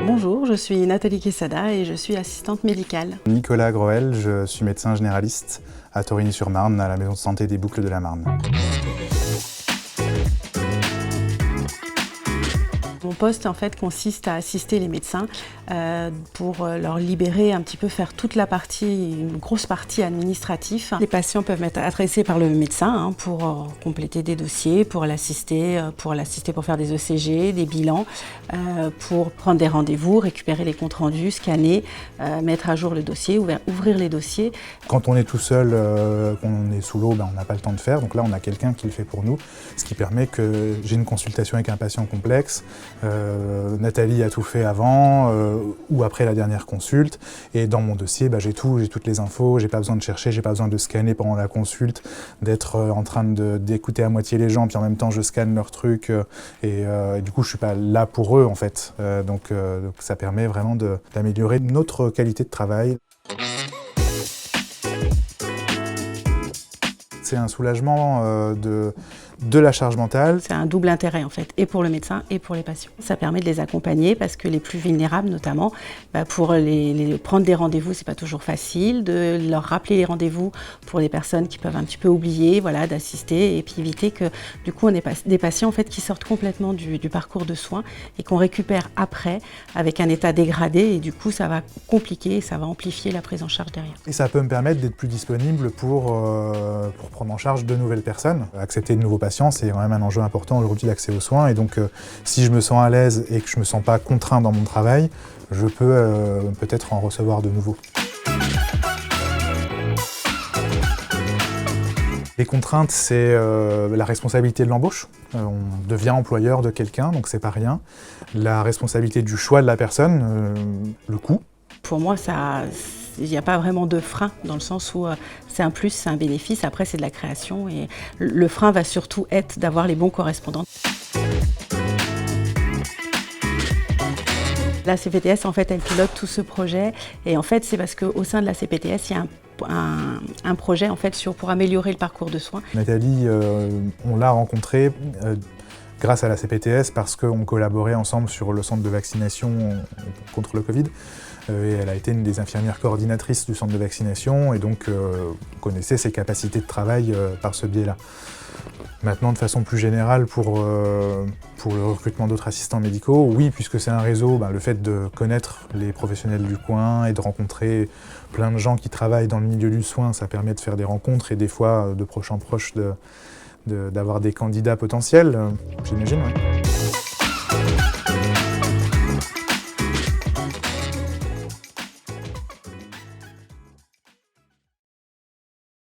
Bonjour, je suis Nathalie Quesada et je suis assistante médicale. Nicolas Groel, je suis médecin généraliste à Torigny-sur-Marne, à la maison de santé des Boucles de la Marne. Mon poste en fait consiste à assister les médecins pour leur libérer un petit peu, faire toute la partie, une grosse partie administrative. Les patients peuvent être adressés par le médecin pour compléter des dossiers, pour l'assister pour faire des ECG, des bilans, pour prendre des rendez-vous, récupérer les comptes rendus, scanner, mettre à jour le dossier, ouvrir les dossiers. Quand on est tout seul, qu'on est sous l'eau, on n'a pas le temps de faire. Donc là, on a quelqu'un qui le fait pour nous, ce qui permet que j'ai une consultation avec un patient complexe. Nathalie a tout fait avant ou après la dernière consulte, et dans mon dossier j'ai toutes les infos, j'ai pas besoin de chercher, j'ai pas besoin de scanner pendant la consulte, d'être en train d'écouter à moitié les gens puis en même temps je scanne leurs trucs et du coup je suis pas là pour eux en fait, donc ça permet vraiment d'améliorer notre qualité de travail. C'est un soulagement de la charge mentale. C'est un double intérêt en fait, et pour le médecin et pour les patients. Ça permet de les accompagner parce que les plus vulnérables notamment, pour les prendre des rendez-vous, c'est pas toujours facile, de leur rappeler les rendez-vous pour les personnes qui peuvent un petit peu oublier, voilà, d'assister et puis éviter que du coup on ait des patients en fait qui sortent complètement du parcours de soins et qu'on récupère après avec un état dégradé, et du coup ça va compliquer, ça va amplifier la prise en charge derrière. Et ça peut me permettre d'être plus disponible pour prendre en charge de nouvelles personnes. Accepter de nouveaux patients, c'est quand même un enjeu important aujourd'hui, l'accès aux soins, et donc si je me sens à l'aise et que je me sens pas contraint dans mon travail, je peux peut-être en recevoir de nouveaux. Les contraintes, c'est la responsabilité de l'embauche. On devient employeur de quelqu'un, donc c'est pas rien. La responsabilité du choix de la personne, le coût. Pour moi, il n'y a pas vraiment de frein, dans le sens où c'est un plus, c'est un bénéfice, après c'est de la création, et le frein va surtout être d'avoir les bons correspondants. La CPTS, en fait, elle pilote tout ce projet, et en fait, c'est parce qu'au sein de la CPTS, il y a un projet en fait, pour améliorer le parcours de soins. Nathalie, on l'a rencontrée grâce à la CPTS parce qu'on collaborait ensemble sur le centre de vaccination contre le Covid. Et elle a été une des infirmières coordinatrices du centre de vaccination, et donc on connaissait ses capacités de travail par ce biais-là. Maintenant, de façon plus générale, pour le recrutement d'autres assistants médicaux, oui, puisque c'est un réseau, le fait de connaître les professionnels du coin et de rencontrer plein de gens qui travaillent dans le milieu du soin, ça permet de faire des rencontres et des fois de proche en proche d'avoir des candidats potentiels, j'imagine. Oui.